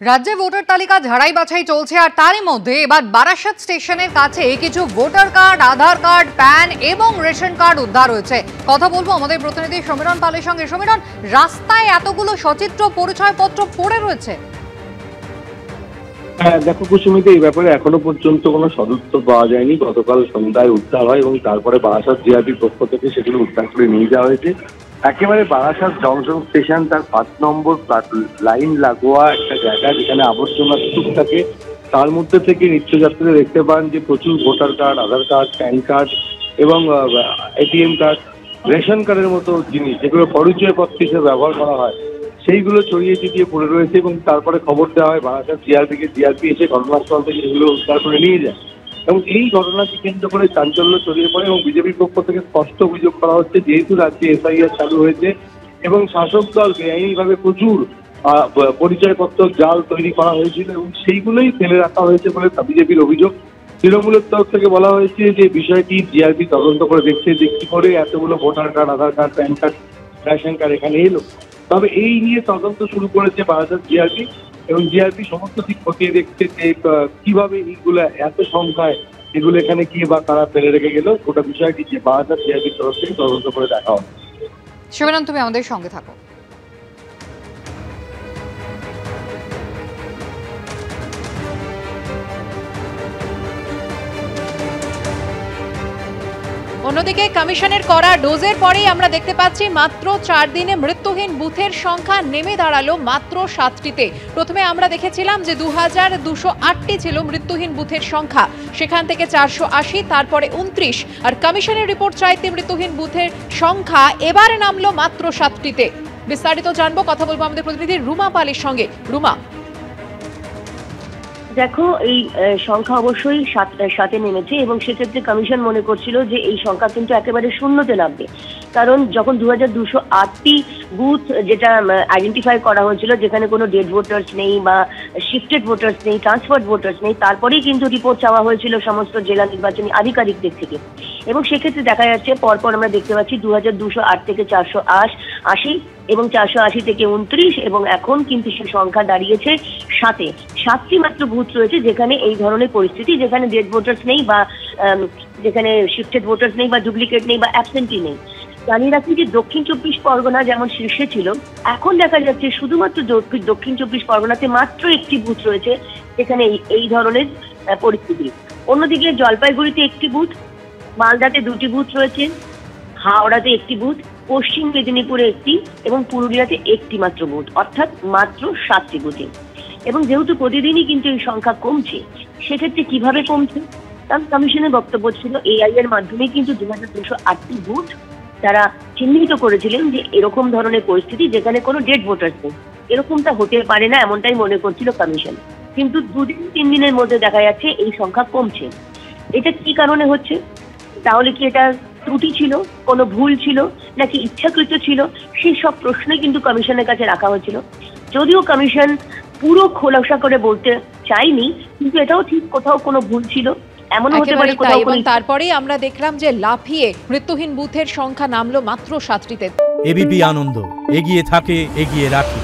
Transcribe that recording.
রাজ্যে ভোটার তালিকা ঝাড়াই বাছাই চলছে আর তারই মধ্যে এবার বারাসাত স্টেশনের কাছে কিছু voter card, Aadhaar card, pan এবং রেশন কার্ড উদ্ধার হয়েছে। কথা বলবো আমাদের প্রতিনিধি সমীরণ পালের সঙ্গে। সমীরণ, রাস্তায় এতগুলো সচিত্র পরিচয়পত্র পড়ে রয়েছে। দেখো কুসুমিতে, এই ব্যাপারে এখনো পর্যন্ত কোনো সদুত্তর পাওয়া যায়নি। গতকাল সন্ধ্যায় উদ্ধার হয় এবং তারপরে বারাসাত জিআরপির পক্ষ থেকে সেগুলো উদ্ধার করে নিয়ে যাওয়া হয়েছে। একেবারে বারাসাত জংশন স্টেশন তার 5 নম্বর লাইন লাগোয়া একটা জায়গা, যেখানে আবর্জনা স্তূপ থাকে। তার মধ্যে থেকে নিত্যযাত্রীরা দেখতে পান যে প্রচুর voter card, Aadhaar card, PAN card এবং এটিএম কার্ড, রেশন কার্ডের মতো জিনিস, যেগুলো পরিচয়পত্র হিসেবে ব্যবহার করা হয়, সেইগুলো ছড়িয়ে ছিটিয়ে পড়ে রয়েছে। এবং তারপরে খবর দেওয়া হয় বারাসাত জিআরপিকে। জিআরপি এসে ঘটনাস্থল থেকে সেগুলো উদ্ধার করে নিয়ে যায় এবং এই ঘটনাকে কেন্দ্র করে চাঞ্চল্য ছড়িয়ে পড়ে। এবং বিজেপির পক্ষ থেকে স্পষ্ট অভিযোগ করা হচ্ছে, যেহেতু রাজ্যে এসআইআর চালু হয়েছে এবং শাসক দল বেআইনিভাবে প্রচুর পরিচয়পত্র জাল তৈরি করা হয়েছিল এবং সেইগুলোই ফেলে রাখা হয়েছে বলে বিজেপির অভিযোগ। তৃণমূলের তরফ থেকে বলা হয়েছে যে বিষয়টি জিআরপি তদন্ত করে দেখছে যে কি করে এতগুলো voter card, Aadhaar card, PAN card, ration card এখানে এলো। তবে এই নিয়ে তদন্ত শুরু করেছে বারাসাত জিআরপি এবং জিআরপি সমস্ত দিক খতিয়ে দেখছে যে কিভাবে এইগুলো এত সংখ্যায় এগুলো এখানে কি বা কারা ফেলে রেখে গেল। গোটা বিষয়টি যে বারাসাত জিআরপির তরফ থেকে তদন্ত করে দেখা হবে। সমীরণ, তুমি আমাদের সঙ্গে থাকো। অন্যদিকে কমিশনের করা ডোজের পরেই আমরা দেখতে পাচ্ছি মাত্র 4 দিনে মৃত্যুহীন বুথের সংখ্যা নেমে দাঁড়ালো মাত্র 7টিতে। প্রথমে আমরা দেখেছিলাম যে 2208টি ছিল মৃত্যুহীন বুথের সংখ্যা, সেখান থেকে 480, তারপরে 29, আর কমিশনের রিপোর্ট চাইতে মৃত্যুহীন বুথের সংখ্যা এবারে নামলো মাত্র 7টিতে। বিস্তারিত জানবো, কথা বলবো আমাদের প্রতিনিধি রুমা পালের সঙ্গে। রুমা, দেখো, এই সংখ্যা অবশ্যই 7-এ নেমেছে এবং সেক্ষেত্রে কমিশন মনে করছিল যে এই সংখ্যা কিন্তু একেবারে শূন্যতে নামবে। কারণ যখন 2208টি বুথ যেটা আইডেন্টিফাই করা হয়েছিল, যেখানে কোনো ডেড ভোটার্স নেই বা শিফটেড ভোটার্স নেই, ট্রান্সফার্ড ভোটার্স নেই, তারপরেই কিন্তু রিপোর্ট চাওয়া হয়েছিল সমস্ত জেলা নির্বাচনী আধিকারিকদের থেকে। এবং সেক্ষেত্রে দেখা যাচ্ছে পরপর আমরা দেখতে পাচ্ছি 2208 থেকে 480 এবং 480 থেকে 29 এবং এখন কিন্তু সে সংখ্যা দাঁড়িয়েছে 7-এ। 7টি মাত্র বুথ রয়েছে যেখানে এই ধরনের পরিস্থিতি, যেখানে ডেড ভোটার্স নেই বা যেখানে শিফটেড ভোটার্স নেই বা ডুপ্লিকেট নেই বা অ্যাবসেন্টি নেই। জানিয়ে রাখি যে দক্ষিণ 24 পরগনা যেমন শীর্ষে ছিল, এখন দেখা যাচ্ছে শুধুমাত্র দক্ষিণ 24 পরগনাতে মাত্র একটি বুথ রয়েছে যেখানে এই ধরনের পরিস্থিতি। অন্যদিকে জলপাইগুড়িতে একটি বুথ, মালদাতে 2টি বুথ রয়েছে, হাওড়াতে একটি বুথ, পশ্চিম মেদিনীপুরে একটি এবং পুরুলিয়াতে একটি মাত্র বুথ, অর্থাৎ মাত্র 7টি বুথে। এবং যেহেতু প্রতিদিনই কিন্তু এই সংখ্যা কমছে, সেক্ষেত্রে কিভাবে কমছে? কারণ কমিশনের বক্তব্য ছিল এআই এর মাধ্যমে কিন্তু 2208টি বুথ তারা চিহ্নিত করেছিলেন যে এরকম ধরনের পরিস্থিতি যেখানে কোনো ডেড ভোটার্স নেই, এরকমটা হতে পারে না, এমনটাই মনে করছিল কমিশন। কিন্তু 2-3 দিনের মধ্যে দেখা যাচ্ছে এই সংখ্যা কমছে। এটা কি কারণে হচ্ছে? তাহলে কি এটা ত্রুটি ছিল, কোনো ভুল ছিল, নাকি ইচ্ছাকৃত ছিল? সেই সব প্রশ্নই কিন্তু কমিশনের কাছে রাখা হয়েছিল। যদিও কমিশন পুরো খোলাসা করে বলতে চাইনি, কিন্তু এটাও ঠিক কোথাও কোনো ভুল ছিল, এমন হতে পারে কোথাও। এবং তারপরেই আমরা দেখলাম যে লাফিয়ে মৃত্যুহীন বুথের সংখ্যা নামলো মাত্র 7টিতে। এবিপি আনন্দ, এগিয়ে থাকে, এগিয়ে রাখে।